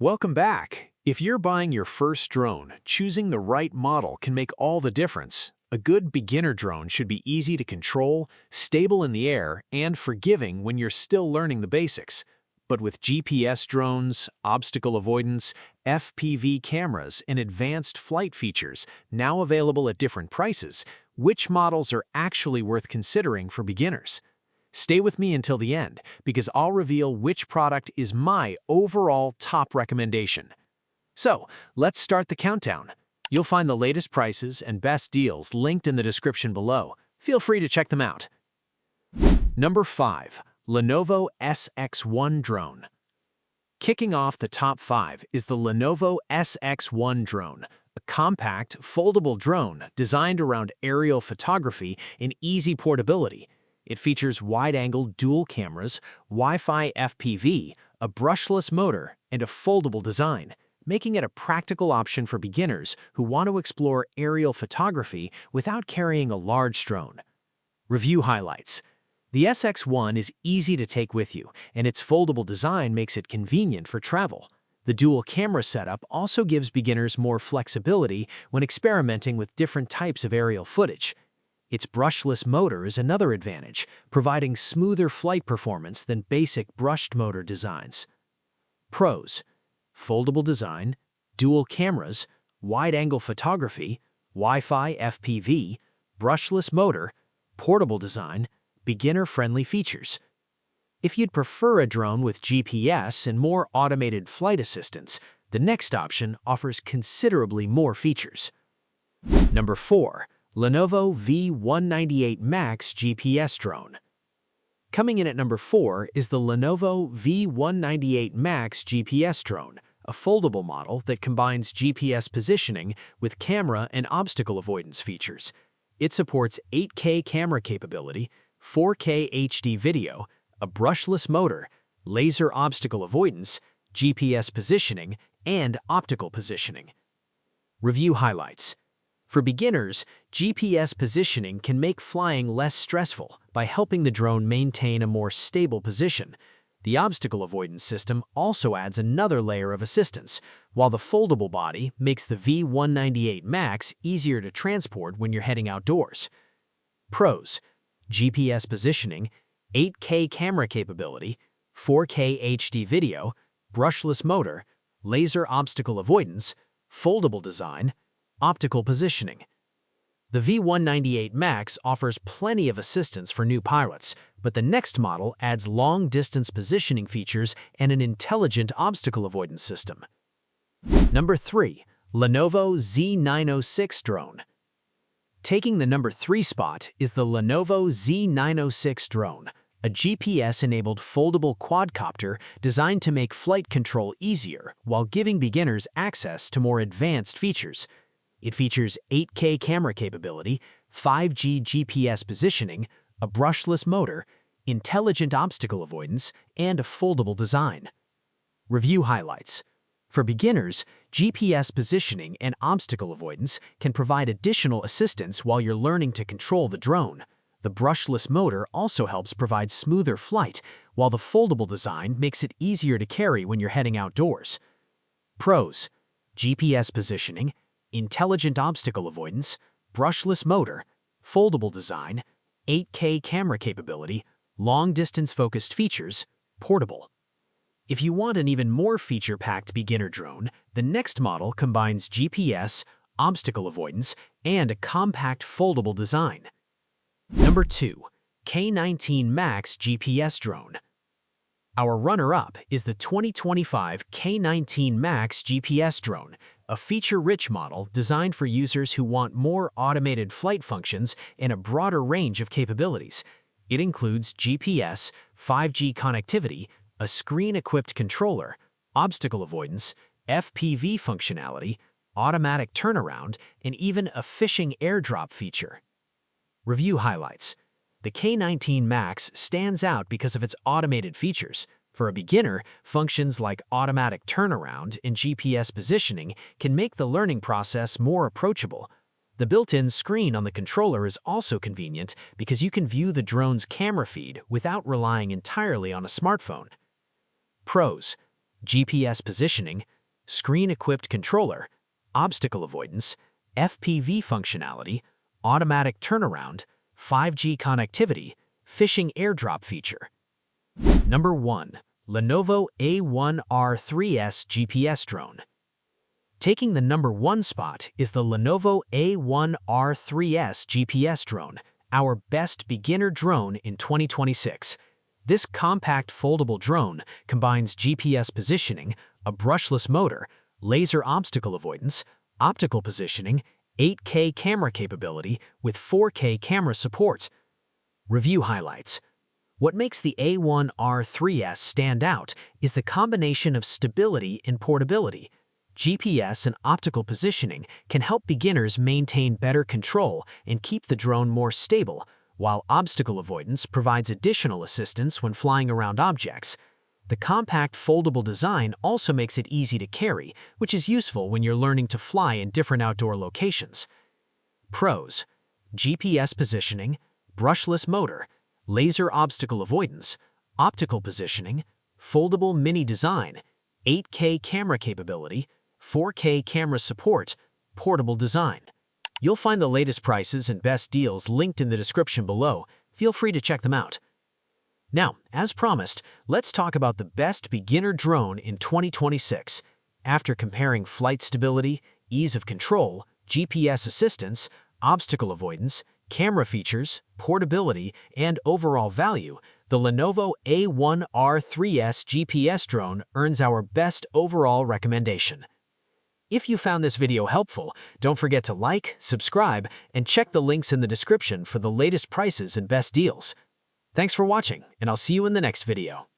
Welcome back. If you're buying your first drone, choosing the right model can make all the difference. A good beginner drone should be easy to control, stable in the air, and forgiving when you're still learning the basics. But with GPS drones, obstacle avoidance, FPV cameras, and advanced flight features now available at different prices, which models are actually worth considering for beginners? Stay with me until the end, because I'll reveal which product is my overall top recommendation. So, let's start the countdown. You'll find the latest prices and best deals linked in the description below. Feel free to check them out. Number 5. Lenovo SX1 Drone. Kicking off the top 5 is the Lenovo SX1 Drone, a compact, foldable drone designed around aerial photography and easy portability. It features wide-angle dual cameras, Wi-Fi FPV, a brushless motor, and a foldable design, making it a practical option for beginners who want to explore aerial photography without carrying a large drone. Review highlights. The SX1 is easy to take with you, and its foldable design makes it convenient for travel. The dual camera setup also gives beginners more flexibility when experimenting with different types of aerial footage. Its brushless motor is another advantage, providing smoother flight performance than basic brushed motor designs. Pros: foldable design, dual cameras, wide-angle photography, Wi-Fi FPV, brushless motor, portable design, beginner-friendly features. If you'd prefer a drone with GPS and more automated flight assistance, the next option offers considerably more features. Number 4. Lenovo V198 MAX GPS Drone. Coming in at number 4 is the Lenovo V198 MAX GPS Drone, a foldable model that combines GPS positioning with camera and obstacle avoidance features. It supports 8K camera capability, 4K HD video, a brushless motor, laser obstacle avoidance, GPS positioning, and optical positioning. Review highlights. For beginners, GPS positioning can make flying less stressful by helping the drone maintain a more stable position. The obstacle avoidance system also adds another layer of assistance, while the foldable body makes the V198 MAX easier to transport when you're heading outdoors. Pros: GPS positioning, 8K camera capability, 4K HD video, brushless motor, laser obstacle avoidance, foldable design, optical positioning. The V198 MAX offers plenty of assistance for new pilots, but the next model adds long-distance positioning features and an intelligent obstacle avoidance system. Number 3. Lenovo Z906 Drone. Taking the number 3 spot is the Lenovo Z906 Drone, a GPS-enabled foldable quadcopter designed to make flight control easier while giving beginners access to more advanced features. It features 8K camera capability, 5G GPS positioning, a brushless motor, intelligent obstacle avoidance, and a foldable design. Review highlights. For beginners, GPS positioning and obstacle avoidance can provide additional assistance while you're learning to control the drone. The brushless motor also helps provide smoother flight, while the foldable design makes it easier to carry when you're heading outdoors. Pros: GPS positioning, intelligent obstacle avoidance, brushless motor, foldable design, 8K camera capability, long-distance focused features, portable. If you want an even more feature-packed beginner drone, the next model combines GPS, obstacle avoidance, and a compact foldable design. Number 2. K19 MAX GPS Drone. Our runner-up is the 2025 K19 MAX GPS Drone, a feature-rich model designed for users who want more automated flight functions and a broader range of capabilities. It includes GPS, 5G connectivity, a screen-equipped controller, obstacle avoidance, FPV functionality, automatic turnaround, and even a fishing airdrop feature. Review highlights. The K19 MAX stands out because of its automated features. For a beginner, functions like automatic turnaround and GPS positioning can make the learning process more approachable. The built-in screen on the controller is also convenient because you can view the drone's camera feed without relying entirely on a smartphone. Pros: GPS positioning, screen-equipped controller, obstacle avoidance, FPV functionality, automatic turnaround, 5G connectivity, fishing airdrop feature. Number 1. Lenovo A1R 3S GPS Drone. Taking the number 1 spot is the Lenovo A1R 3S GPS Drone, our best beginner drone in 2026. This compact foldable drone combines GPS positioning, a brushless motor, laser obstacle avoidance, optical positioning, 8K camera capability with 4K camera support. Review highlights. What makes the A1R 3S stand out is the combination of stability and portability. GPS and optical positioning can help beginners maintain better control and keep the drone more stable, while obstacle avoidance provides additional assistance when flying around objects. The compact foldable design also makes it easy to carry, which is useful when you're learning to fly in different outdoor locations. Pros: GPS positioning, brushless motor, laser obstacle avoidance, optical positioning, foldable mini design, 8K camera capability, 4K camera support, portable design. You'll find the latest prices and best deals linked in the description below. Feel free to check them out. Now, as promised, let's talk about the best beginner drone in 2026. After comparing flight stability, ease of control, GPS assistance, obstacle avoidance, camera features, portability, and overall value, the Lenovo A1R 3S GPS drone earns our best overall recommendation. If you found this video helpful, don't forget to like, subscribe, and check the links in the description for the latest prices and best deals. Thanks for watching, and I'll see you in the next video.